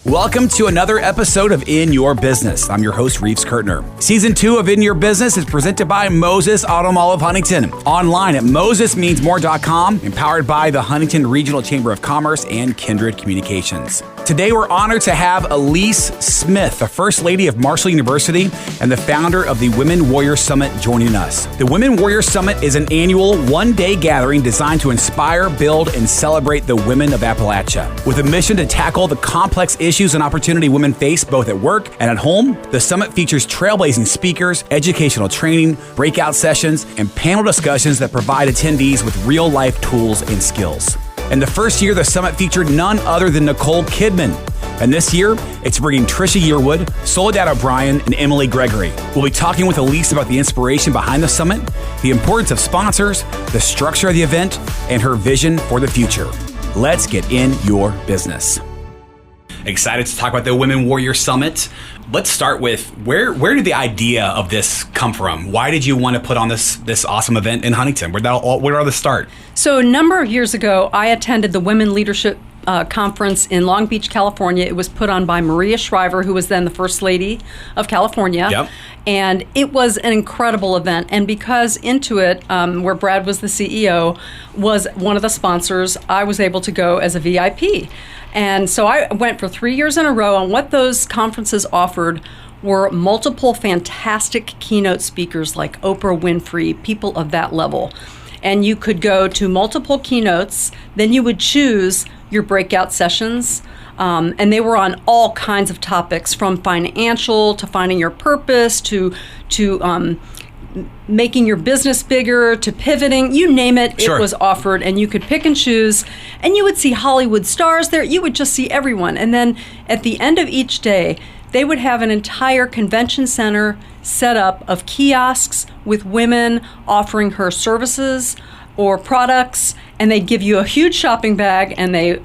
Welcome to another episode of In Your Business. I'm your host, Reeves Kurtner. Season 2 of In Your Business is presented by Moses Auto Mall of Huntington. Online at mosesmeansmore.com, empowered by the Huntington Regional Chamber of Commerce and Kindred Communications. Today, we're honored to have Alys Smith, the First Lady of Marshall University and the founder of the Women Warrior Summit, joining us. The Women Warrior Summit is an annual one-day gathering designed to inspire, build, and celebrate the women of Appalachia. With a mission to tackle the complex issues and opportunity women face both at work and at home, the summit features trailblazing speakers, educational training, breakout sessions, and panel discussions that provide attendees with real-life tools and skills. In the first year, the summit featured none other than Nicole Kidman. And this year, it's bringing Trisha Yearwood, Soledad O'Brien, and Emily Gregory. We'll be talking with Alys about the inspiration behind the summit, the importance of sponsors, the structure of the event, and her vision for the future. Let's get in your business. Excited to talk about the Women Warrior Summit. Let's start with where did the idea of this come from? Why did you want to put on this awesome event in Huntington? Where did all this start? So a number of years ago, I attended the Women Leadership Conference in Long Beach, California. It was put on by Maria Shriver, who was then the First Lady of California. Yep. And it was an incredible event. And because Intuit, where Brad was the CEO, was one of the sponsors, I was able to go as a VIP. And so I went for 3 years in a row, and what those conferences offered were multiple fantastic keynote speakers like Oprah Winfrey, people of that level. And you could go to multiple keynotes, then you would choose your breakout sessions, and they were on all kinds of topics, from financial to finding your purpose to making your business bigger, to pivoting, you name it, Sure. It was offered, and you could pick and choose, and you would see Hollywood stars there, you would just see everyone. And then at the end of each day, they would have an entire convention center set up of kiosks with women offering her services or products, and they'd give you a huge shopping bag, and they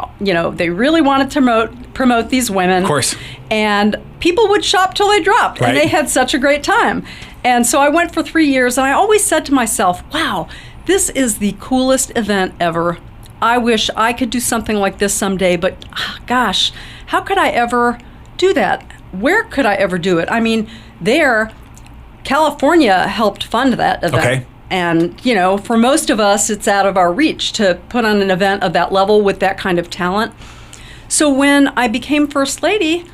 really wanted to promote these women. Of course. And people would shop till they dropped, Right. and they had such a great time. And so I went for 3 years, and I always said to myself, wow, this is the coolest event ever. I wish I could do something like this someday, but gosh, how could I ever do that? Where could I ever do it? I mean, California helped fund that event. Okay. And, for most of us, it's out of our reach to put on an event of that level with that kind of talent. So when I became First Lady,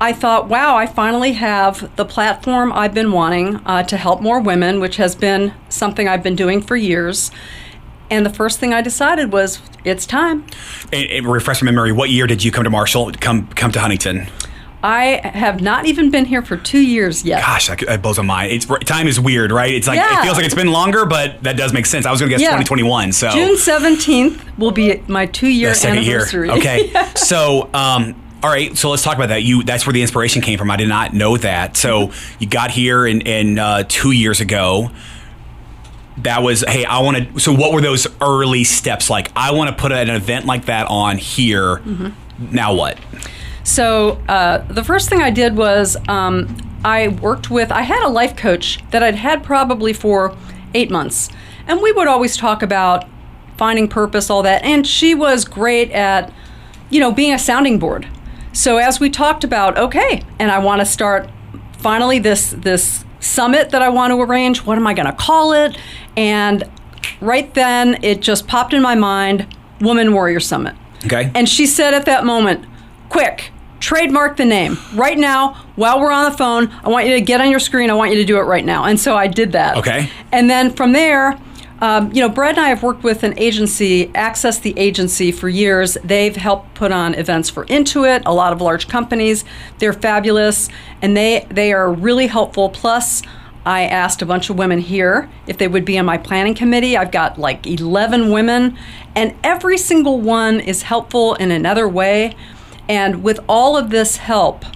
I thought, wow, I finally have the platform I've been wanting to help more women, which has been something I've been doing for years. And the first thing I decided was, it's time. And refresh my memory, what year did you come to Marshall, come to Huntington? I have not even been here for 2 years yet. Gosh, that blows my mind. Time is weird, right? It's like It feels like it's been longer, but that does make sense. I was going to guess 2021. So June 17th will be my 2-year anniversary. Year. Okay. So, all right. So let's talk about that. That's where the inspiration came from. I did not know that. So you got here in 2 years ago. That was, hey, so what were those early steps like? I want to put an event like that on here. Mm-hmm. Now what? So the first thing I did was I had a life coach that I'd had probably for 8 months. And we would always talk about finding purpose, all that. And she was great at, being a sounding board. So as we talked about, okay, and I want to start finally this summit that I want to arrange, what am I going to call it? And right then it just popped in my mind, Women Warrior Summit. Okay. And she said at that moment, quick, trademark the name. Right now, while we're on the phone, I want you to get on your screen. I want you to do it right now. And so I did that. Okay. And then from there, Brad and I have worked with an agency, Access the Agency, for years. They've helped put on events for Intuit, a lot of large companies. They're fabulous, and they are really helpful. Plus, I asked a bunch of women here if they would be on my planning committee. I've got like 11 women, and every single one is helpful in another way. And with all of this help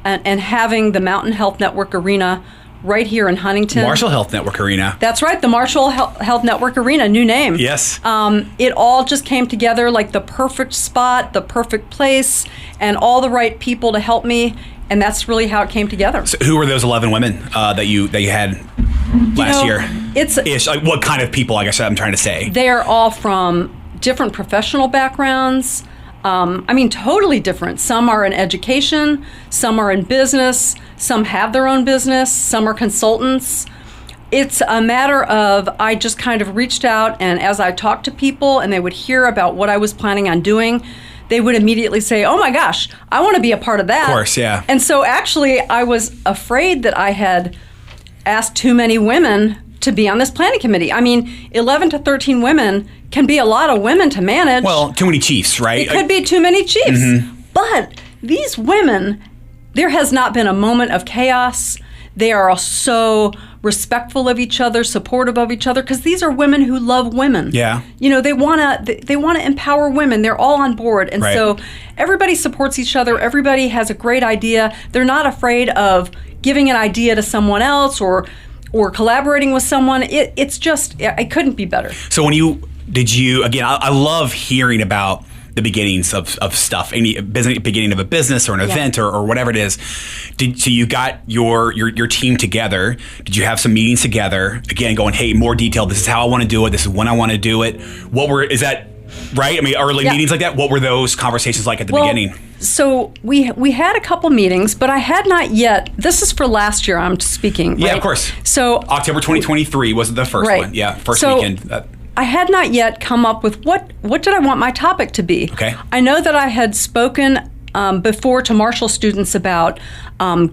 and having the Mountain Health Network Arena right here in Huntington. Marshall Health Network Arena. That's right, the Marshall Health Network Arena, new name. Yes. It all just came together like the perfect spot, the perfect place, and all the right people to help me. And that's really how it came together. So who were those 11 women that you had last year? It's like what kind of people? I guess I'm trying to say. They are all from different professional backgrounds. Totally different. Some are in education, some are in business, some have their own business, some are consultants. It's a matter of, I just kind of reached out, and as I talked to people and they would hear about what I was planning on doing, they would immediately say, oh my gosh, I want to be a part of that. Of course, yeah. And so actually I was afraid that I had asked too many women to be on this planning committee. 11 to 13 women can be a lot of women to manage. Well, too many chiefs, right? It could be too many chiefs. But these women, there has not been a moment of chaos. They are so respectful of each other, supportive of each other, because these are women who love women. Yeah. They want to empower women. They're all on board. And so everybody supports each other. Everybody has a great idea. They're not afraid of giving an idea to someone else or collaborating with someone. It couldn't be better. So I love hearing about the beginnings of stuff, beginning of a business or an event or whatever it is. So you got your team together. Did you have some meetings together? Again, going, hey, more detail. This is how I want to do it. This is when I want to do it. Is that right? Early meetings like that. What were those conversations like at the beginning? So we had a couple meetings, but I had not yet. This is for last year. I'm speaking. Yeah, right? of course. So October 2023 was the first one. Yeah, first weekend. I had not yet come up with what did I want my topic to be. Okay. I know that I had spoken before to Marshall students about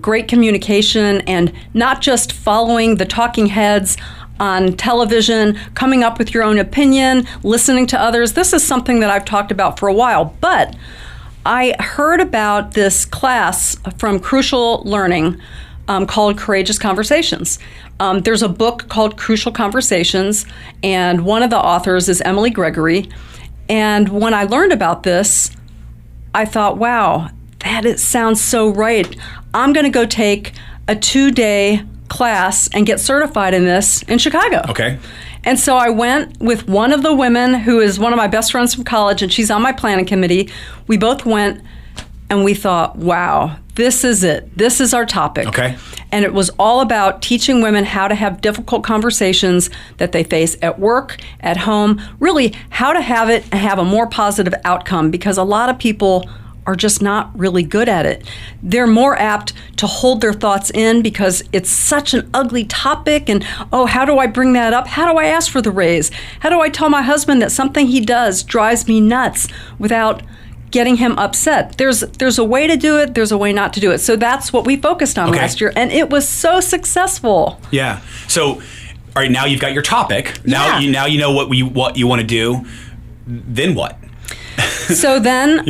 great communication and not just following the talking heads on television, coming up with your own opinion, listening to others. This is something that I've talked about for a while, but I heard about this class from Crucial Learning called Courageous Conversations. There's a book called Crucial Conversations, and one of the authors is Emily Gregory. And when I learned about this, I thought, wow, sounds so right. I'm going to go take a 2-day class and get certified in this in Chicago. Okay. And so I went with one of the women who is one of my best friends from college, and she's on my planning committee. We both went, and we thought, wow, this is it. This is our topic. Okay. And it was all about teaching women how to have difficult conversations that they face at work, at home, really how to have it and have a more positive outcome, because a lot of people are just not really good at it. They're more apt to hold their thoughts in because it's such an ugly topic, and how do I bring that up? How do I ask for the raise? How do I tell my husband that something he does drives me nuts without getting him upset? There's a way to do it, there's a way not to do it. So that's what we focused on last year, and it was so successful. Yeah. So, all right, now you've got your topic. Now you know what you want to do. Then what? So then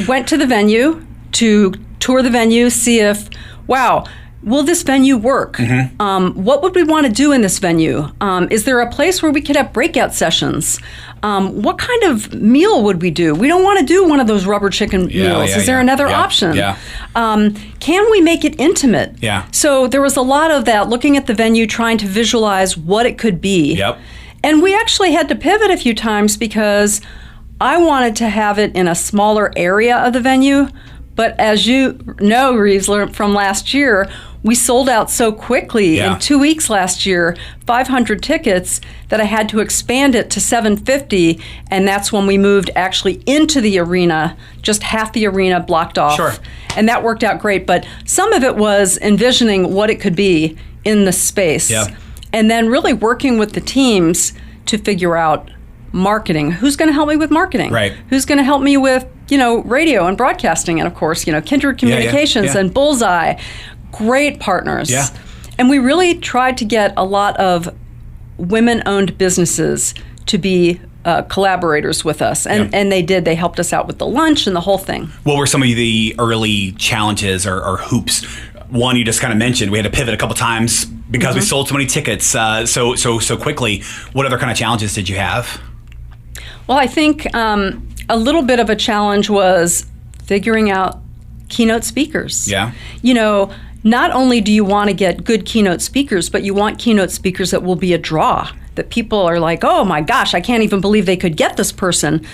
went to the venue to tour the venue, see if, will this venue work? What would we want to do in this venue? Is there a place where we could have breakout sessions? What kind of meal would we do? We don't want to do one of those rubber chicken meals. Is there another option? Yeah. Can we make it intimate? Yeah. So there was a lot of that, looking at the venue, trying to visualize what it could be. Yep. And we actually had to pivot a few times because I wanted to have it in a smaller area of the venue. But as you know, Reeves, from last year, we sold out so quickly in 2 weeks last year, 500 tickets, that I had to expand it to 750, and that's when we moved actually into the arena, just half the arena blocked off. Sure. And that worked out great, but some of it was envisioning what it could be in the space. Yeah. And then really working with the teams to figure out marketing. Who's going to help me with marketing? Right. Who's going to help me with, radio and broadcasting, and of course, Kindred Communications and Bullseye. Great partners. Yeah. And we really tried to get a lot of women-owned businesses to be collaborators with us. And they did. They helped us out with the lunch and the whole thing. What were some of the early challenges or hoops? One, you just kind of mentioned, we had to pivot a couple times because we sold so many tickets so quickly. What other kind of challenges did you have? Well, I think a little bit of a challenge was figuring out keynote speakers. Yeah. Not only do you want to get good keynote speakers, but you want keynote speakers that will be a draw, that people are like, oh my gosh, I can't even believe they could get this person.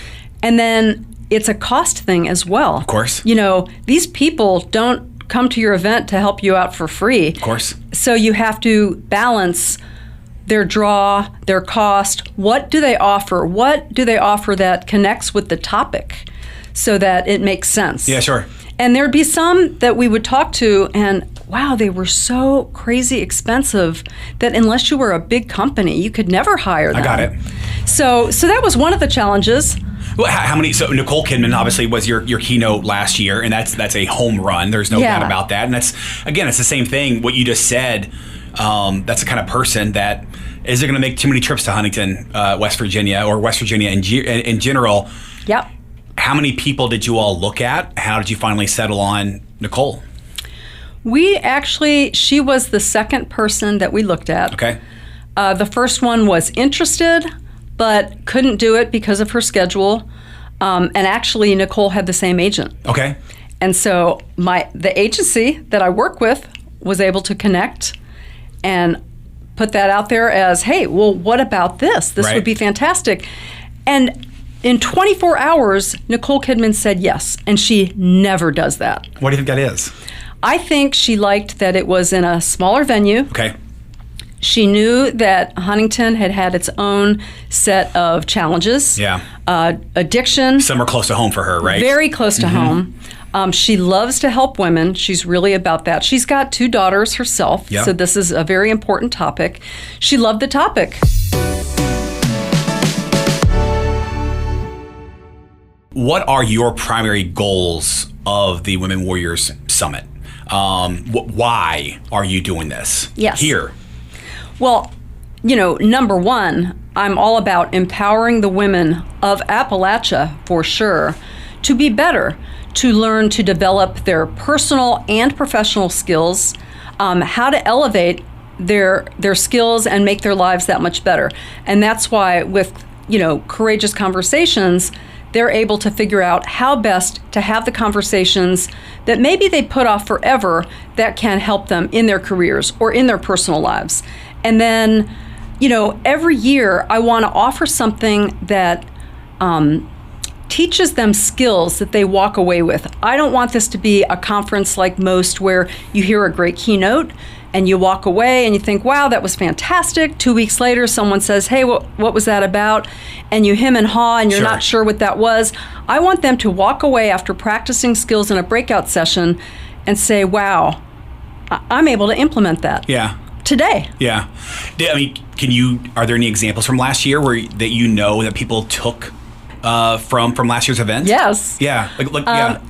And then it's a cost thing as well. Of course. These people don't come to your event to help you out for free. Of course. So you have to balance their draw, their cost. What do they offer? What do they offer that connects with the topic? so that it makes sense. Yeah, sure. And there'd be some that we would talk to, and wow, they were so crazy expensive that unless you were a big company, you could never hire them. I got it. So that was one of the challenges. Well, how many? So Nicole Kidman obviously was your keynote last year, and that's a home run. There's no doubt about that. And that's, again, it's the same thing. What you just said. That's the kind of person that isn't going to make too many trips to Huntington, West Virginia, or West Virginia in general. Yep. How many people did you all look at? How did you finally settle on Nicole? She was the second person that we looked at. Okay. The first one was interested, but couldn't do it because of her schedule. And actually, Nicole had the same agent. Okay. And so the agency that I work with was able to connect and put that out there as, hey, well, what about this? This would be fantastic. And in 24 hours, Nicole Kidman said yes, and she never does that. What do you think that is? I think she liked that it was in a smaller venue. Okay. She knew that Huntington had its own set of challenges. Yeah. Addiction. Some are close to home for her, right? Very close to home. She loves to help women. She's really about that. She's got 2 daughters herself, so this is a very important topic. She loved the topic. What are your primary goals of the Women Warriors Summit? Why are you doing this here? Well, number one, I'm all about empowering the women of Appalachia, for sure, to be better, to learn to develop their personal and professional skills, how to elevate their skills and make their lives that much better. And that's why with, courageous conversations, they're able to figure out how best to have the conversations that maybe they put off forever that can help them in their careers or in their personal lives. And then, every year I want to offer something that teaches them skills that they walk away with. I don't want this to be a conference like most where you hear a great keynote and you walk away and you think, wow, that was fantastic. 2 weeks later, someone says, hey, what was that about? And you hem and haw and you're not sure what that was. I want them to walk away after practicing skills in a breakout session and say, wow, I'm able to implement that. Yeah. Today. Yeah. I mean, are there any examples from last year that people took from last year's event? Yes. Yeah.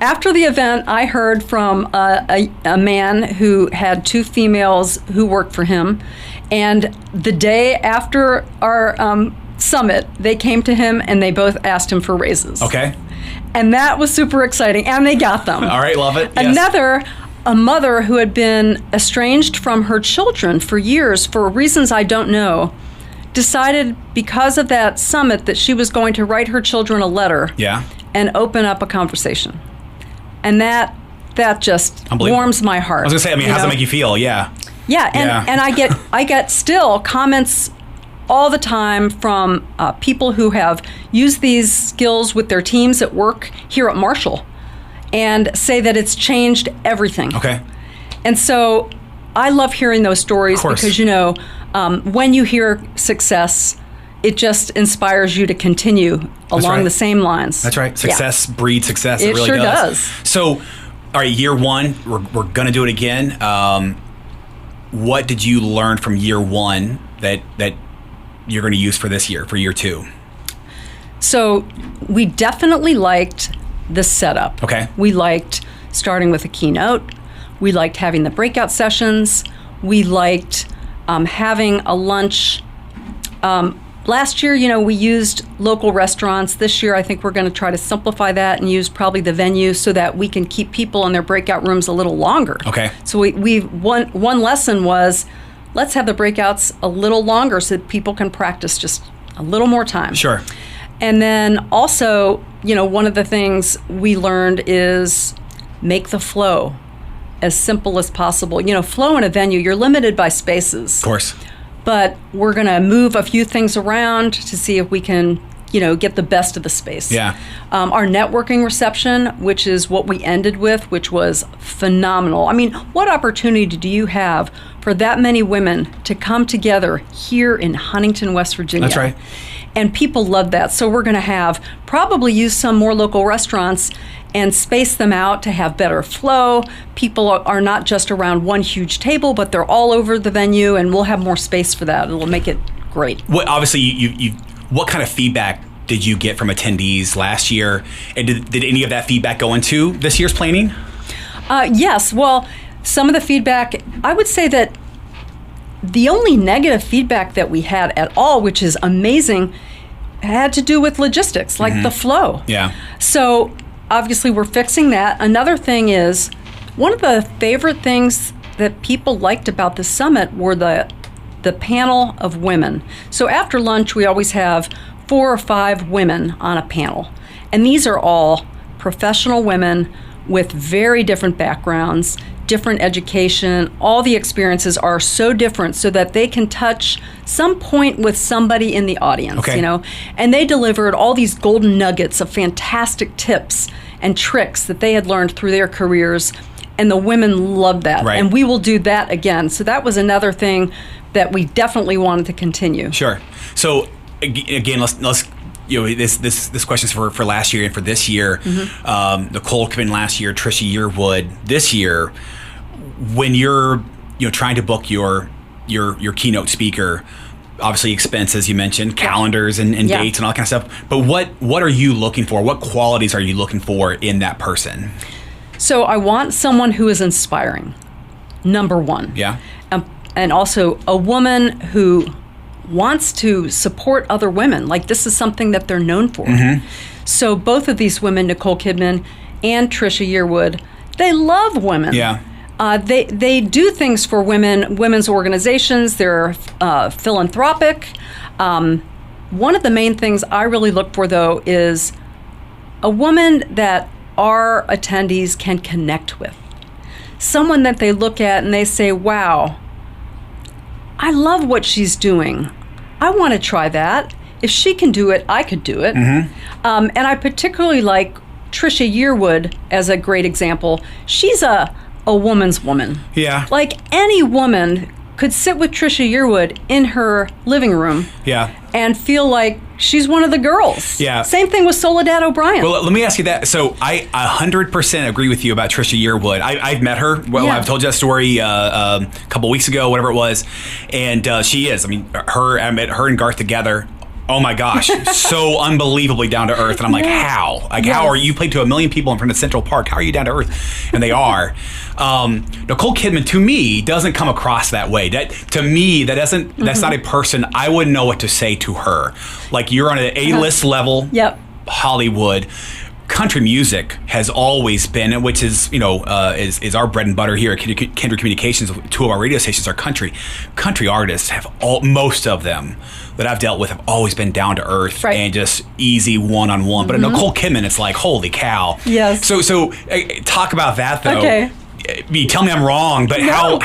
After the event, I heard from a man who had 2 females who worked for him, and the day after our summit, they came to him and they both asked him for raises. Okay. And that was super exciting, and they got them. All right, love it. Yes. A mother who had been estranged from her children for years for reasons I don't know, decided because of that summit that she was going to write her children a letter and open up a conversation. And that just warms my heart. I was going to say, how does it make you feel? Yeah. Yeah, and I get still comments all the time from people who have used these skills with their teams at work here at Marshall and say that it's changed everything. Okay. And so I love hearing those stories because, when you hear success, it just inspires you to continue along the same lines. That's right. Success breeds success. It really sure does. So, all right, year one, we're going to do it again. What did you learn from year one that you're going to use for this year, for year 2? So we definitely liked the setup. Okay. We liked starting with a keynote. We liked having the breakout sessions. We liked having a lunch. Last year, we used local restaurants. This year, I think we're going to try to simplify that and use probably the venue so that we can keep people in their breakout rooms a little longer. Okay. So one lesson was, let's have the breakouts a little longer so that people can practice just a little more time. Sure. And then also, one of the things we learned is make the flow as simple as possible. Flow in a venue, you're limited by spaces. Of course. But we're going to move a few things around to see if we can get the best of the space. Yeah. Our networking reception, which is what we ended with, which was phenomenal. I mean, what opportunity do you have for that many women to come together here in Huntington, West Virginia? That's right. And people love that. So we're going to probably use some more local restaurants and space them out to have better flow. People are not just around one huge table, but they're all over the venue, and we'll have more space for that. It'll make it great. Well, obviously, what kind of feedback did you get from attendees last year? And did any of that feedback go into this year's planning? Yes. Well, some of the feedback, I would say that the only negative feedback that we had at all, which is amazing, had to do with logistics, like the flow. Yeah. So obviously we're fixing that. Another thing is, one of the favorite things that people liked about the summit were the panel of women. So after lunch, we always have 4 or 5 women on a panel. And these are all professional women with very different backgrounds, different education. All the experiences are so different so that they can touch some point with somebody in the audience, And they delivered all these golden nuggets of fantastic tips and tricks that they had learned through their careers. And the women loved that. Right. And we will do that again. So that was another thing that we definitely wanted to continue. Sure. So again, let's this question's for last year and for this year. Nicole Kidman last year, Trisha Yearwood this year. When you're trying to book your keynote speaker, obviously expenses you mentioned, calendars and dates and all that kind of stuff. But what are you looking for? What qualities are you looking for in that person? So I want someone who is inspiring, number one. Yeah. And also a woman who wants to support other women. Like, this is something that they're known for. So both of these women, Nicole Kidman and Trisha Yearwood, they love women. Yeah. They do things for women's organizations. They're philanthropic. One of the main things I really look for, though, is a woman that our attendees can connect with. Someone that they look at and they say, wow, I love what she's doing. I want to try that. If she can do it, I could do it. And I particularly like Trisha Yearwood as a great example. She's a woman's woman. Yeah. Like, any woman could sit with Trisha Yearwood in her living room. Yeah. And feel like she's one of the girls. Yeah. Same thing with Soledad O'Brien. Well, let me ask you that. So I 100% agree with you about Trisha Yearwood. I've met her. Well, I've told you that story a couple weeks ago, whatever it was. And she is. I mean, I met her and Garth together. Oh my gosh, so unbelievably down to earth. And I'm like, how? Like, how are you? Played to 1 million people in front of Central Park. How are you down to earth? And they are. Nicole Kidman, to me, doesn't come across that way. To me, that's not a person. I wouldn't know what to say to her. Like, you're on an A-list level. Yep. Hollywood. Country music has always been, which is is our bread and butter here at Kindred Communications. 2 of our radio stations are country. Country artists most of them that I've dealt with have always been down to earth and just easy one-on-one. But in Nicole Kidman, it's like, holy cow. Yes. So talk about that though. Okay. You tell me I'm wrong, but how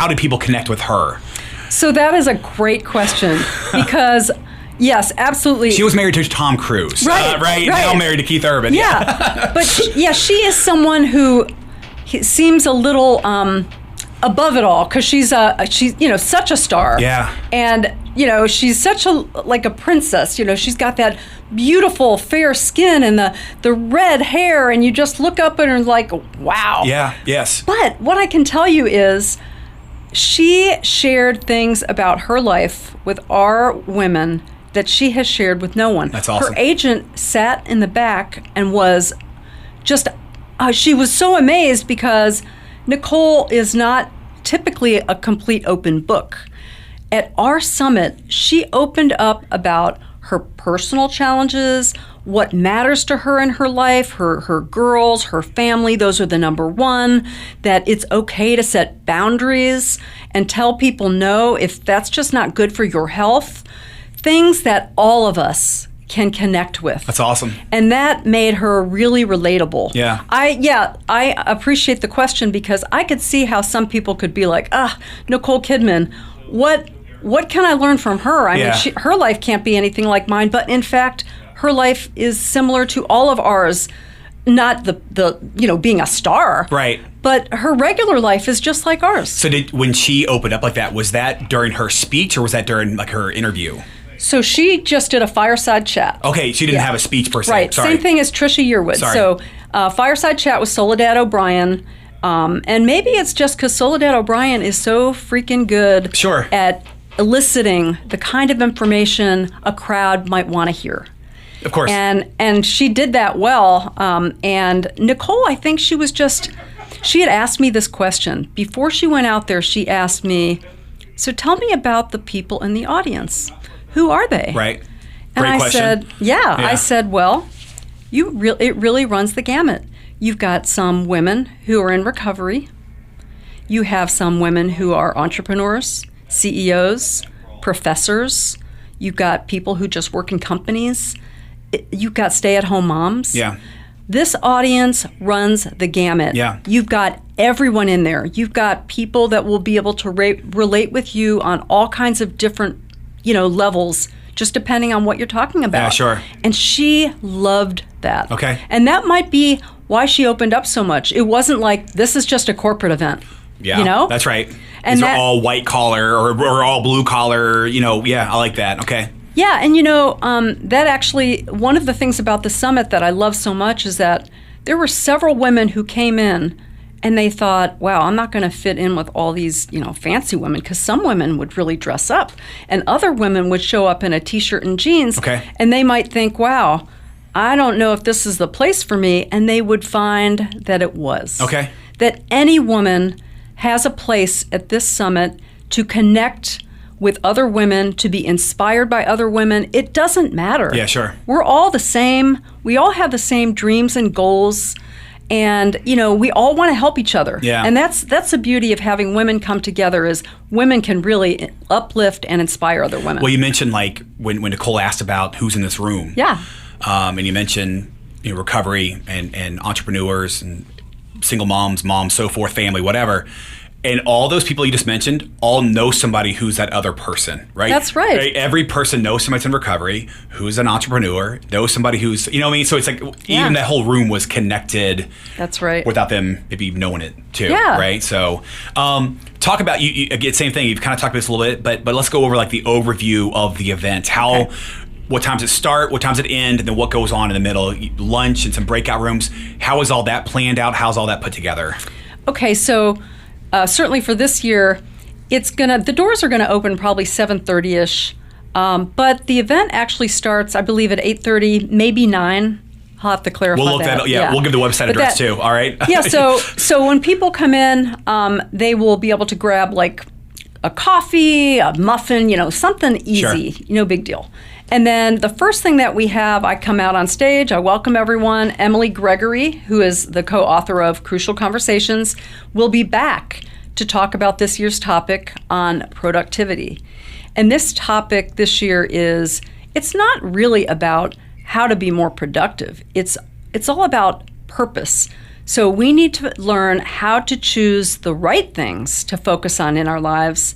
do people connect with her? So that is a great question, because yes, absolutely. She was married to Tom Cruise, right? Now married to Keith Urban. Yeah, but she is someone who seems a little above it all, because she's such a star. Yeah, and she's such a princess. She's got that beautiful fair skin and the red hair, and you just look up at her and like, wow. Yeah. Yes. But what I can tell you is, she shared things about her life with our women that she has shared with no one. That's awesome. Her agent sat in the back and was just, she was so amazed, because Nicole is not typically a complete open book. At our summit, she opened up about her personal challenges, what matters to her in her life, her girls, her family. Those are the number one, that it's okay to set boundaries and tell people no if that's just not good for your health. Things that all of us can connect with. That's awesome. And that made her really relatable. Yeah. I appreciate the question, because I could see how some people could be like, Nicole Kidman, what what can I learn from her? I Yeah. mean, her life can't be anything like mine, but in fact, her life is similar to all of ours. Not the being a star, right? But her regular life is just like ours. So when she opened up like that, was that during her speech or was that during like her interview? So she just did a fireside chat. Okay, she didn't have a speech per se. Right, Sorry. same thing as Trisha Yearwood. Sorry. So fireside chat with Soledad O'Brien. And maybe it's just because Soledad O'Brien is so freaking good at eliciting the kind of information a crowd might want to hear. Of course. And she did that well. And Nicole, I think she had asked me this question. Before she went out there, she asked me, so tell me about the people in the audience. Who are they? Right. And Great I question. said, I said, well, it really runs the gamut. You've got some women who are in recovery. You have some women who are entrepreneurs, CEOs, professors. You've got people who just work in companies. You've got stay-at-home moms. Yeah. This audience runs the gamut. Yeah. You've got everyone in there. You've got people that will be able to relate with you on all kinds of different, levels, just depending on what you're talking about. Yeah, sure. And she loved that. Okay. And that might be why she opened up so much. It wasn't like, this is just a corporate event. Yeah, that's right. And these are all white collar or all blue collar, yeah, I like that. Okay. Yeah, and that actually, one of the things about the summit that I love so much is that there were several women who came in and they thought, wow, I'm not going to fit in with all these, fancy women, because some women would really dress up and other women would show up in a t-shirt and jeans. Okay. And they might think, wow, I don't know if this is the place for me. And they would find that it was. Okay. That any woman has a place at this summit to connect with other women, to be inspired by other women. It doesn't matter. Yeah, sure. We're all the same. We all have the same dreams and goals. And, we all want to help each other. Yeah. And that's the beauty of having women come together is women can really uplift and inspire other women. Well, you mentioned like when Nicole asked about who's in this room. Yeah. And you mentioned recovery and entrepreneurs and single moms, so forth, family, whatever. And all those people you just mentioned all know somebody who's that other person, right? That's right. Every person knows somebody's in recovery, who's an entrepreneur, knows somebody who's, what I mean? So it's like even that whole room was connected. That's right. Without them maybe knowing it too, Yeah. right? So talk about, you again, same thing, you've kind of talked about this a little bit, but let's go over like the overview of the event. What times it start, what times it end, and then what goes on in the middle, lunch and some breakout rooms. How is all that planned out? How's all that put together? Okay, so certainly for this year, the doors are gonna open probably 7:30ish, but the event actually starts, I believe, at 8:30, maybe 9. I'll have to clarify we'll look that. Yeah, we'll give the website address too. All right. Yeah. So when people come in, they will be able to grab like a coffee, a muffin, something easy. Sure. No big deal. And then the first thing that we have, I come out on stage, I welcome everyone. Emily Gregory, who is the co-author of Crucial Conversations, will be back to talk about this year's topic on productivity. And this topic this year it's not really about how to be more productive. It's all about purpose. So we need to learn how to choose the right things to focus on in our lives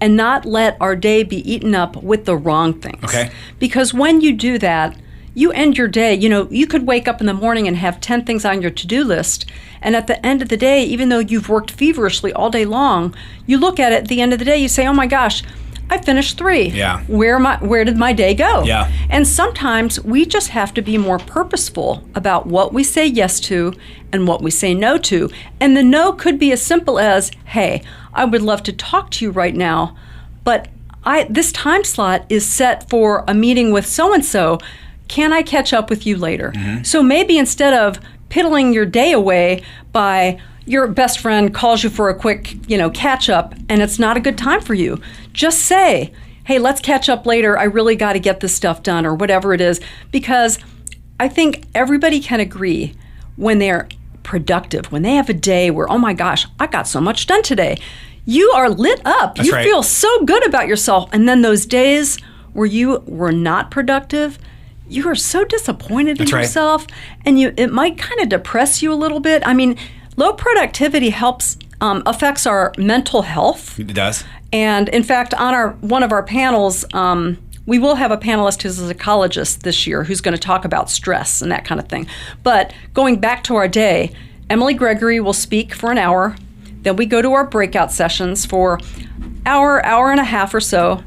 and not let our day be eaten up with the wrong things. Okay. Because when you do that, you end your day, you could wake up in the morning and have 10 things on your to-do list. And at the end of the day, even though you've worked feverishly all day long, you look at it at the end of the day, you say, oh my gosh, I finished 3. Yeah. Where did my day go? Yeah. And sometimes we just have to be more purposeful about what we say yes to and what we say no to. And the no could be as simple as, hey, I would love to talk to you right now, but this time slot is set for a meeting with so-and-so. Can I catch up with you later? Mm-hmm. So maybe instead of piddling your day away by your best friend calls you for a quick, catch up, and it's not a good time for you, just say, hey, let's catch up later. I really got to get this stuff done, or whatever it is, because I think everybody can agree when they're productive, when they have a day where, oh my gosh, I got so much done today. You are lit up. That's right. Feel so good about yourself. And then those days where you were not productive, you are so disappointed in yourself, and it might kind of depress you a little bit. I mean, low productivity affects our mental health. It does. And in fact, on one of our panels, we will have a panelist who's a psychologist this year who's going to talk about stress and that kind of thing. But going back to our day, Emily Gregory will speak for an hour. Then we go to our breakout sessions for hour and a half or so.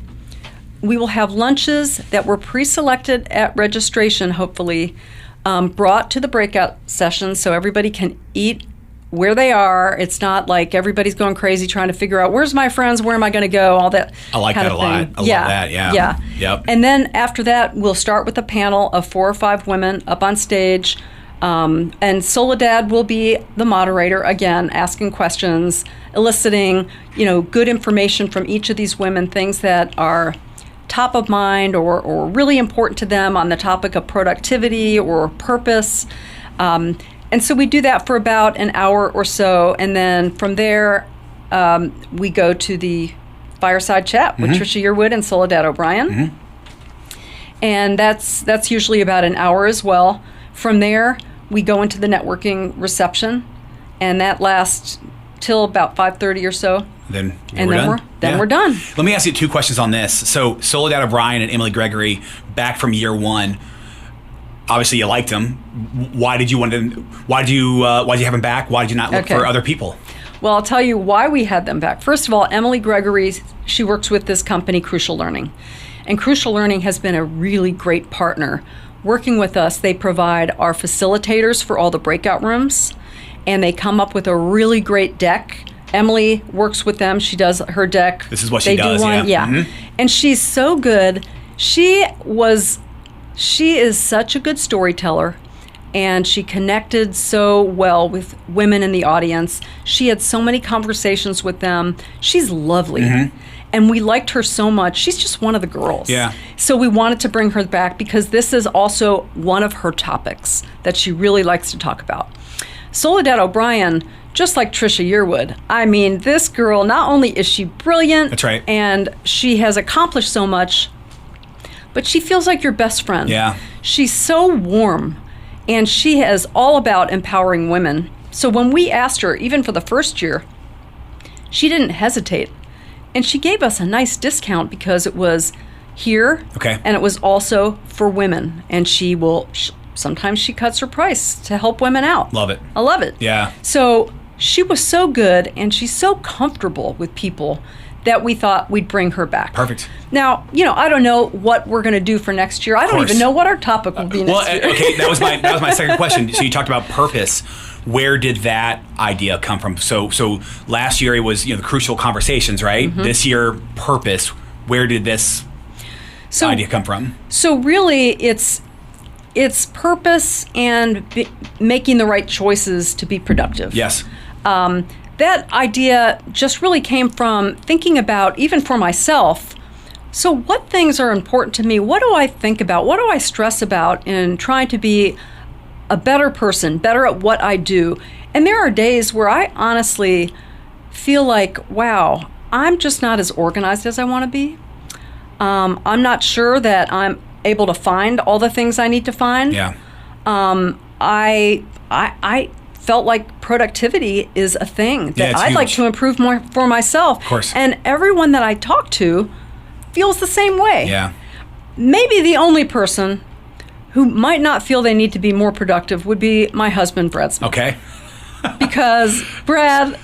We will have lunches that were pre-selected at registration, hopefully, brought to the breakout sessions so everybody can eat where they are. It's not like everybody's going crazy trying to figure out, where's my friends, where am I going to go, all that. I like that a lot. I love that, yeah. Yeah. Yep. And then after that, we'll start with a panel of 4 or 5 women up on stage. And Soledad will be the moderator, again, asking questions, eliciting, good information from each of these women, things that are top of mind or really important to them on the topic of productivity or purpose. And so we do that for about an hour or so, and then from there we go to the fireside chat with Trisha Yearwood and Soledad O'Brien. And that's usually about an hour as well. From there, we go into the networking reception, and that lasts till about 5:30 or so. Then we're done. Let me ask you 2 questions on this. So Soledad O'Brien and Emily Gregory, back from year 1. Obviously, you liked them. Why did you have them back? Why did you not look for other people? Well, I'll tell you why we had them back. First of all, Emily Gregory, she works with this company, Crucial Learning. And Crucial Learning has been a really great partner. Working with us, they provide our facilitators for all the breakout rooms, and they come up with a really great deck. Emily works with them. She does her deck. This is what she does, yeah. And she's so good. She is such a good storyteller, and she connected so well with women in the audience. She had so many conversations with them. She's lovely. And we liked her so much. She's just one of the girls. Yeah. So we wanted to bring her back because this is also one of her topics that she really likes to talk about. Soledad O'Brien, just like Trisha Yearwood, I mean, this girl, not only is she brilliant, that's right, and she has accomplished so much, but she feels like your best friend. Yeah. She's so warm, and she is all about empowering women. So when we asked her, even for the first year, she didn't hesitate. And she gave us a nice discount because it was here, and it was also for women. And sometimes she cuts her price to help women out. Love it. I love it. Yeah. So she was so good, and she's so comfortable with people that we thought we'd bring her back. Perfect. Now, I don't know what we're going to do for next year. I don't even know what our topic will be next year. Okay, that was my second question. So you talked about purpose. Where did that idea come from? So last year it was the crucial conversations, right? This year, purpose. Where did this idea come from? So really, it's purpose and making the right choices to be productive. Yes. That idea just really came from thinking about, even for myself, so what things are important to me? What do I think about? What do I stress about in trying to be a better person, better at what I do? And there are days where I honestly feel like, wow, I'm just not as organized as I want to be. I'm not sure that I'm able to find all the things I need to find. Yeah. I felt like productivity is a thing that I'd huge. like to improve more for myself. Of course. And everyone that I talk to feels the same way. Yeah. Maybe the only person who might not feel they need to be more productive would be my husband, Brad Smith. Okay. Because Brad,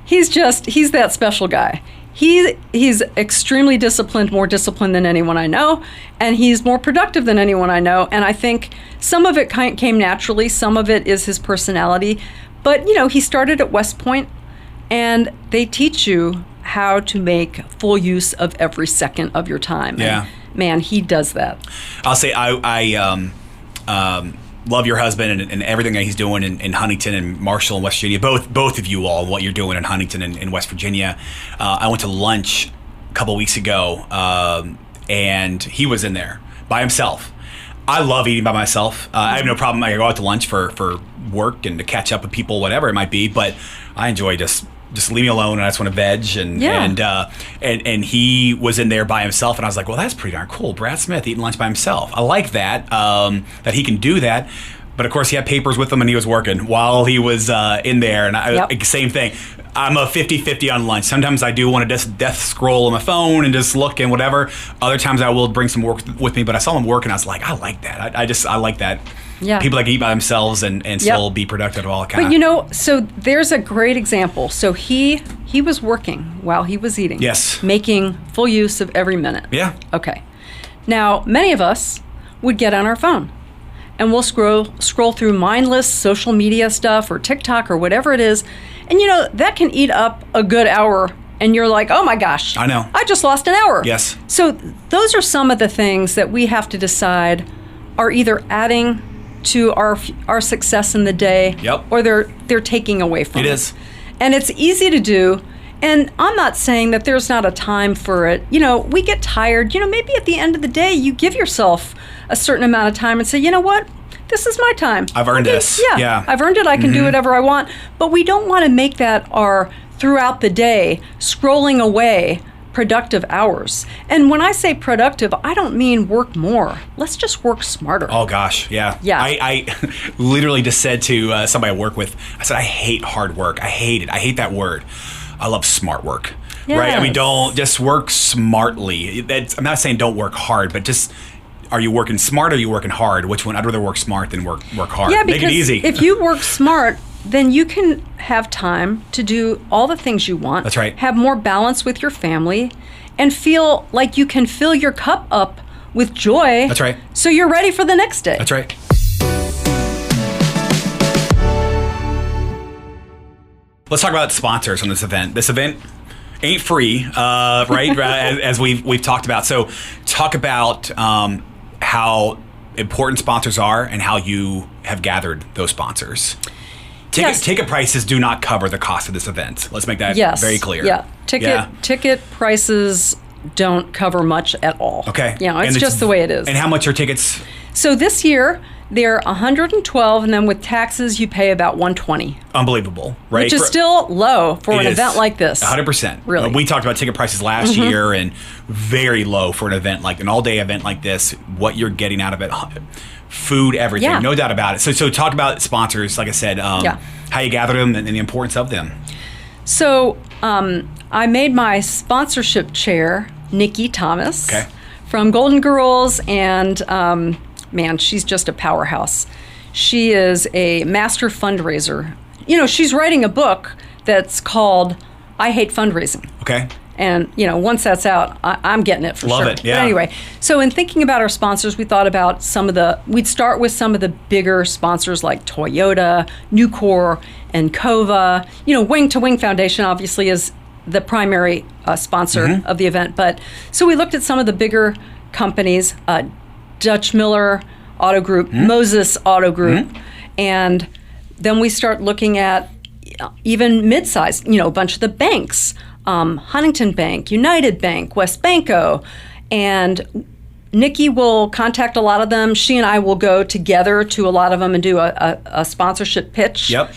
he's that special guy. He's extremely disciplined, more disciplined than anyone I know, and he's more productive than anyone I know. And I think some of it came naturally, some of it is his personality. But, he started at West Point, and they teach you how to make full use of every second of your time. Yeah. And, man, he does that. I'll say I love your husband and everything that he's doing in Huntington and Marshall and West Virginia. Both of you all, what you're doing in Huntington and West Virginia. I went to lunch a couple weeks ago, and he was in there by himself. I love eating by myself. I have no problem. I go out to lunch for work and to catch up with people, whatever it might be. But I enjoy just leave me alone, and I just want to veg. And he was in there by himself, and I was like, well, that's pretty darn cool. Brad Smith eating lunch by himself. I like that, that he can do that. But of course, he had papers with him, and he was working while he was in there. And same thing. I'm a 50-50 on lunch. Sometimes I do want to just death scroll on my phone and just look and whatever. Other times I will bring some work with me, but I saw them work and I was like, I like that. I like that. Yeah. People that can eat by themselves and still be productive, all kind of. But so there's a great example. So he was working while he was eating. Yes. Making full use of every minute. Yeah. Okay. Now, many of us would get on our phone and we'll scroll through mindless social media stuff or TikTok or whatever it is. And that can eat up a good hour. And you're like, oh my gosh. I know. I just lost an hour. Yes. So those are some of the things that we have to decide are either adding to our success in the day, or they're taking away from it. It is. And it's easy to do. And I'm not saying that there's not a time for it. We get tired. Maybe at the end of the day, you give yourself a certain amount of time and say, you know what? This is my time. I've earned this. Yeah. I've earned it. I can do whatever I want. But we don't want to make that our throughout the day, scrolling away productive hours. And when I say productive, I don't mean work more. Let's just work smarter. Oh gosh, yeah. I literally just said to somebody I work with, I said, I hate hard work. I hate it. I hate that word. I love smart work. Yes. Right? I mean, don't just work smartly. I'm not saying don't work hard, but just, are you working smart or are you working hard? Which one? I'd rather work smart than work hard. Yeah, Make it easy. If you work smart, then you can have time to do all the things you want. That's right. Have more balance with your family and feel like you can fill your cup up with joy. That's right. So you're ready for the next day. That's right. Let's talk about sponsors on this event. This event ain't free, right? as we've talked about. So talk about how important sponsors are and how you have gathered those sponsors. Ticket prices do not cover the cost of this event. Let's make that very clear. Yeah. Ticket prices don't cover much at all. Okay. It's just the way it is. And how much are tickets? So this year, they're $112, and then with taxes, you pay about $120. Unbelievable, right? Which is still low for an event like this. 100%. Really. We talked about ticket prices last year, and very low for an event like an all-day event like this. What you're getting out of it, food, everything, no doubt about it. So talk about sponsors, like I said, how you gather them and the importance of them. So I made my sponsorship chair, Nikki Thomas, from Golden Girls, and man, she's just a powerhouse. She is a master fundraiser. She's writing a book that's called I Hate Fundraising. Okay. And, once that's out, I'm getting it for sure. Love it, yeah. But anyway, so in thinking about our sponsors, we thought about we'd start with some of the bigger sponsors like Toyota, Nucor, and Cova. Wing to Wing Foundation obviously is the primary sponsor of the event. But so we looked at some of the bigger companies, Dutch Miller Auto Group, Moses Auto Group, and then we start looking at even mid-sized, a bunch of the banks. Huntington Bank, United Bank, West Banco, and Nikki will contact a lot of them. She and I will go together to a lot of them and do a sponsorship pitch. Yep.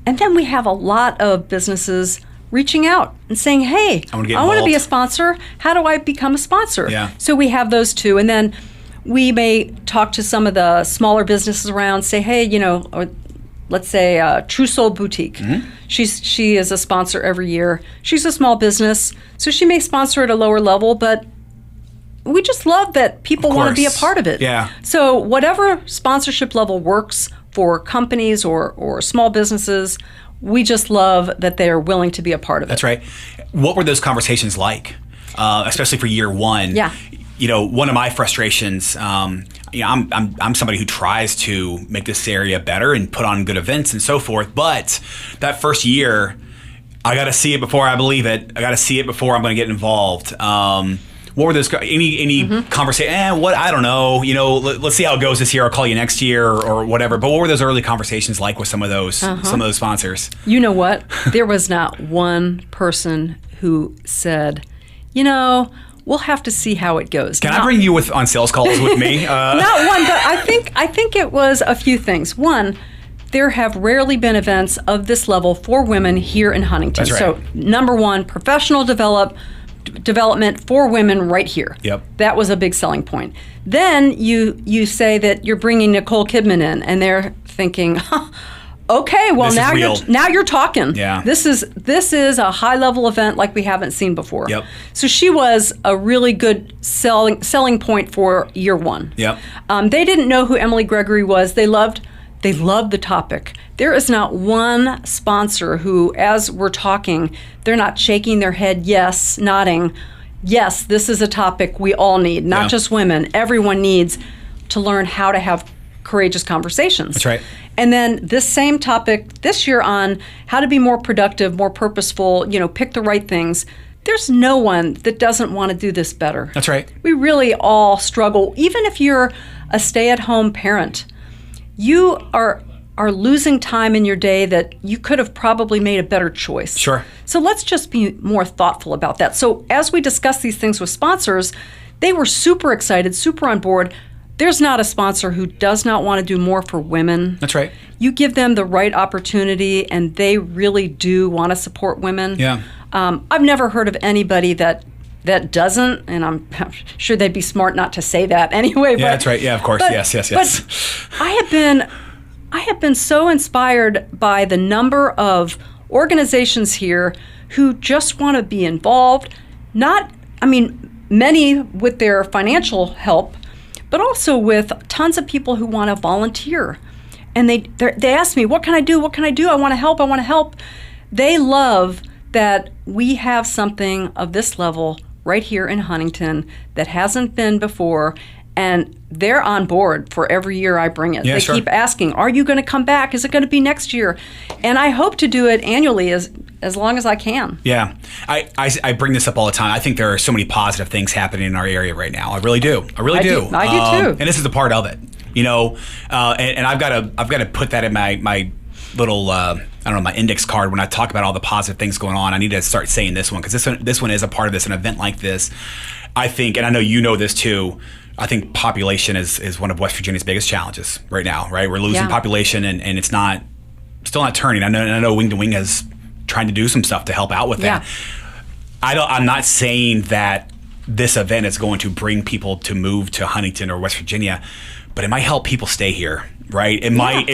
And then we have a lot of businesses reaching out and saying, hey, I want to be a sponsor. How do I become a sponsor? Yeah. So we have those two. And then we may talk to some of the smaller businesses around, say, hey, or let's say True Soul Boutique. She is a sponsor every year. She's a small business, so she may sponsor at a lower level, but we just love that people want to be a part of it. Yeah. So whatever sponsorship level works for companies or small businesses, we just love that they're willing to be a part of it. That's right. What were those conversations like, especially for year one? Yeah. One of my frustrations, I'm somebody who tries to make this area better and put on good events and so forth. But that first year, I got to see it before I believe it. I got to see it before I'm going to get involved. What were those? Any conversation? What? I don't know. Let's see how it goes this year. I'll call you next year or whatever. But what were those early conversations like with some of those sponsors? You know what? There was not one person who said, we'll have to see how it goes. Can I bring you on sales calls with me? Not one, but I think it was a few things. One, there have rarely been events of this level for women here in Huntington. That's right. So number one, professional development for women right here. Yep. That was a big selling point. Then you say that you're bringing Nicole Kidman in, and they're thinking, Okay, well now you're talking. Yeah. This is a high level event like we haven't seen before. Yep. So she was a really good selling point for year one. Yep. They didn't know who Emily Gregory was. They loved the topic. There is not one sponsor who, as we're talking, they're not shaking their head yes, nodding. Yes, this is a topic we all need, not just women. Everyone needs to learn how to have courageous conversations. That's right. And then this same topic this year on how to be more productive, more purposeful, pick the right things. There's no one that doesn't want to do this better. That's right. We really all struggle. Even if you're a stay-at-home parent, you are losing time in your day that you could have probably made a better choice. Sure. So let's just be more thoughtful about that. So as we discuss these things with sponsors, they were super excited, super on board. There's not a sponsor who does not want to do more for women. That's right. You give them the right opportunity, and they really do want to support women. Yeah. I've never heard of anybody that doesn't, and I'm sure they'd be smart not to say that anyway. Yeah, that's right. Yeah, of course. Yes. But I have been so inspired by the number of organizations here who just want to be involved. Many with their financial help, but also with tons of people who want to volunteer. And they ask me, what can I do? What can I do? I want to help. They love that we have something of this level right here in Huntington that hasn't been before, and they're on board for every year I bring it. Yeah, they sure. keep asking, are you going to come back? Is it going to be next year? And I hope to do it annually as long as I can. Yeah. I bring this up all the time. I think there are so many positive things happening in our area right now. I really do. I do. I do too. And this is a part of it. And I've got to put that in my little my index card when I talk about all the positive things going on. I need to start saying this one, because this one is a part of this. An event like this, I think, and I know you know this too, I think population is one of West Virginia's biggest challenges right now, right? We're losing population, and it's still not turning. I know Wing to Wing is trying to do some stuff to help out with that. I'm not saying that this event is going to bring people to move to Huntington or West Virginia, but it might help people stay here, right? It might,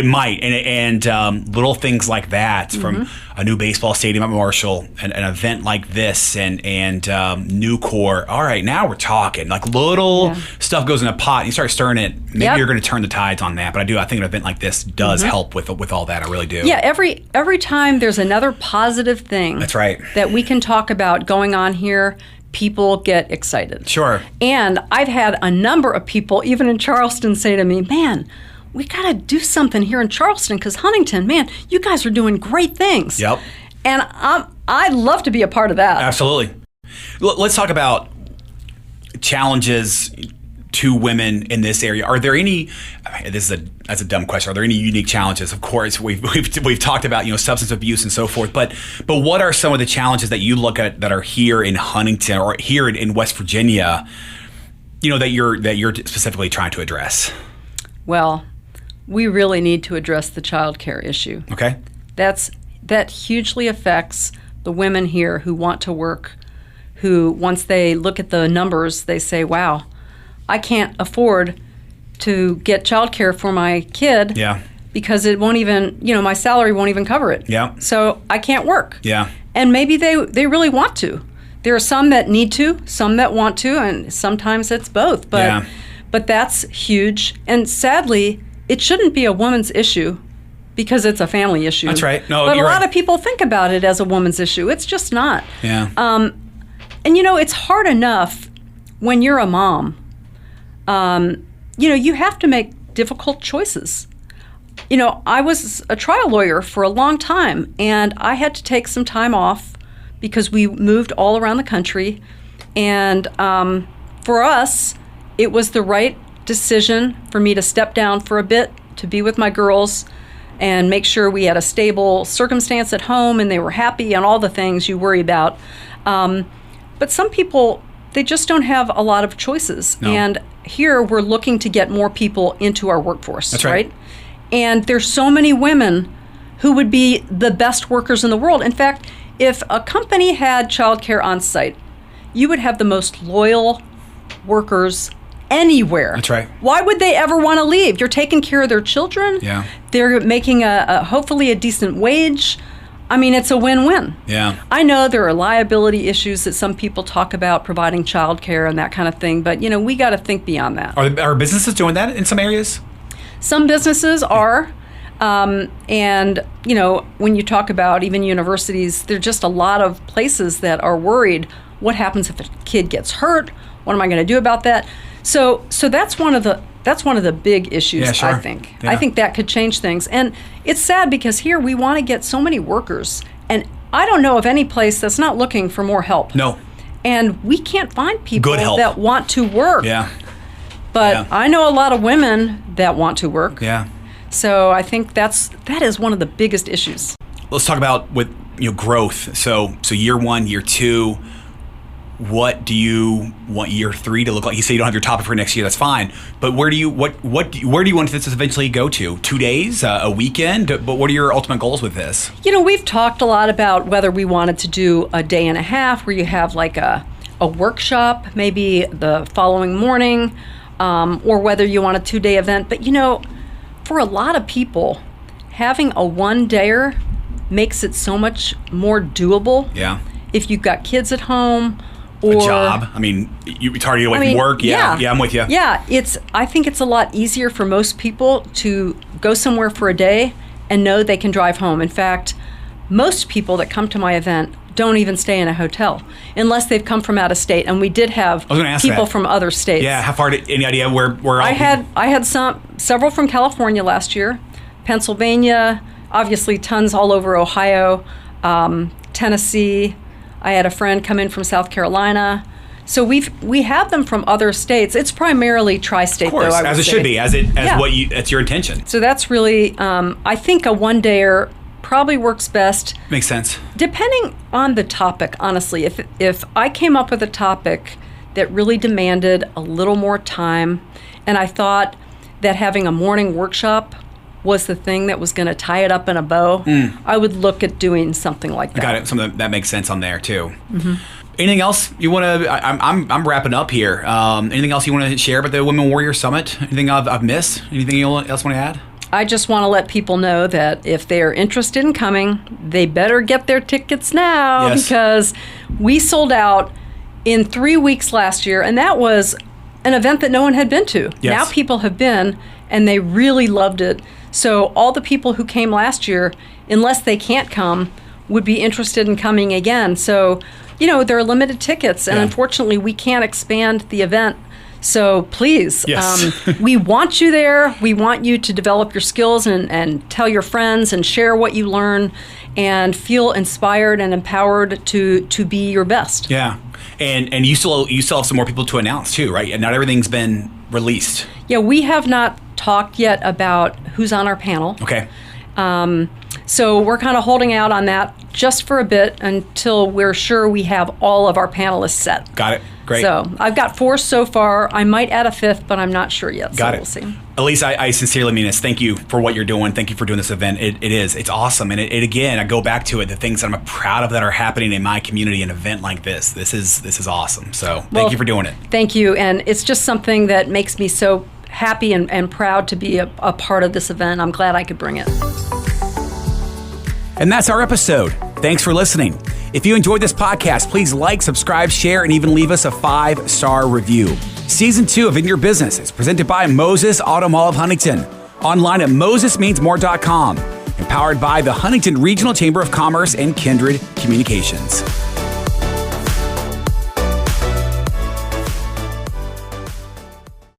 and little things like that, from a new baseball stadium at Marshall, an event like this, and Nucor. All right, now we're talking. Like little stuff goes in a pot, and you start stirring it. Maybe you're going to turn the tides on that. But I think an event like this does help with all that. I really do. Yeah, every time there's another positive thing. That's right. That we can talk about going on here, people get excited. Sure. And I've had a number of people, even in Charleston, say to me, man, we got to do something here in Charleston, because Huntington, man, you guys are doing great things. Yep. And I'd love to be a part of that. Absolutely. Let's talk about challenges to women in this area. Are there any? That's a dumb question. Are there any unique challenges? Of course, we've talked about substance abuse and so forth. But what are some of the challenges that you look at that are here in Huntington or here in West Virginia? That you're specifically trying to address. Well, we really need to address the child care issue. Okay. That hugely affects the women here who want to work, who once they look at the numbers, they say, wow, I can't afford to get childcare for my kid because it won't even, my salary won't even cover it. Yeah. So I can't work. Yeah. And maybe they really want to. There are some that need to, some that want to, and sometimes it's both. But that's huge. And sadly, it shouldn't be a woman's issue because it's a family issue. That's right. No, but you're a lot right. of people think about it as a woman's issue. It's just not. Yeah. And it's hard enough when you're a mom. You have to make difficult choices. I was a trial lawyer for a long time, and I had to take some time off because we moved all around the country. And for us, it was the right decision for me to step down for a bit to be with my girls and make sure we had a stable circumstance at home and they were happy and all the things you worry about. But some people, they just don't have a lot of choices. No. And here we're looking to get more people into our workforce. That's right. And there's so many women who would be the best workers in the world. In fact, if a company had childcare on site, you would have the most loyal workers anywhere. That's right. Why would they ever want to leave? You're taking care of their children. Yeah. They're making hopefully a decent wage. I mean, it's a win-win. Yeah. I know there are liability issues that some people talk about, providing childcare and that kind of thing, but we got to think beyond that. Are businesses doing that in some areas? Some businesses are. And, when you talk about even universities, there are just a lot of places that are worried, what happens if a kid gets hurt? What am I going to do about that? So that's one of the big issues, yeah, sure. I think. Yeah. I think that could change things. And it's sad because here we want to get so many workers, and I don't know of any place that's not looking for more help. No. And we can't find people Good help. that want to work. Yeah. But Yeah. I know a lot of women that want to work. Yeah. So I think that is one of the biggest issues. Let's talk about with growth. So year 1, year 2. What do you want year 3 to look like? You say you don't have your topic for next year. That's fine. But where do you want this to eventually go to? 2 days, a weekend? But what are your ultimate goals with this? We've talked a lot about whether we wanted to do a day and a half where you have like a workshop, maybe the following morning, or whether you want a 2-day event. But for a lot of people, having a 1-dayer makes it so much more doable. Yeah. If you've got kids at home or a job. I mean, it's hard to get away from work. Yeah, I'm with you. Yeah, I think it's a lot easier for most people to go somewhere for a day and know they can drive home. In fact, most people that come to my event don't even stay in a hotel unless they've come from out of state. And we did have people from other states. Yeah, how far? Any idea where? I had several from California last year, Pennsylvania, obviously tons all over Ohio, Tennessee. I had a friend come in from South Carolina. So we have them from other states. It's primarily tri-state, of course, though. As it should be, that's your intention. So that's really, I think a 1-dayer probably works best. Makes sense. Depending on the topic, honestly. If I came up with a topic that really demanded a little more time, and I thought that having a morning workshop was the thing that was going to tie it up in a bow, I would look at doing something like that. Got it. Something that makes sense on there too. Mm-hmm. Anything else you want to? I'm wrapping up here. Anything else you want to share about the Women Warrior Summit? Anything I've missed? Anything else want to add? I just want to let people know that if they are interested in coming, they better get their tickets now, because we sold out in 3 weeks last year, and that was an event that no one had been to. Yes. Now people have been, and they really loved it. So all the people who came last year, unless they can't come, would be interested in coming again. So, there are limited tickets, and unfortunately we can't expand the event. So please, we want you there. We want you to develop your skills and tell your friends and share what you learn and feel inspired and empowered to be your best. Yeah. And you still have some more people to announce too, right? And not everything's been released. Yeah, we have not talked yet about who's on our panel. Okay. So we're kind of holding out on that just for a bit until we're sure we have all of our panelists set. Got it. Great. So I've got 4 so far. I might add a 5th, but I'm not sure yet. Got it. We'll see. Alys, I sincerely mean this. Thank you for what you're doing. Thank you for doing this event. It's awesome. And it again, I go back to it, the things that I'm proud of that are happening in my community, an event like this. This is awesome. So thank you for doing it. Thank you. And it's just something that makes me so happy and proud to be a part of this event. I'm glad I could bring it. And that's our episode. Thanks for listening. If you enjoyed this podcast, please like, subscribe, share, and even leave us a 5-star review. Season 2 of In Your Business is presented by Moses Auto Mall of Huntington. Online at mosesmeansmore.com. And powered by the Huntington Regional Chamber of Commerce and Kindred Communications.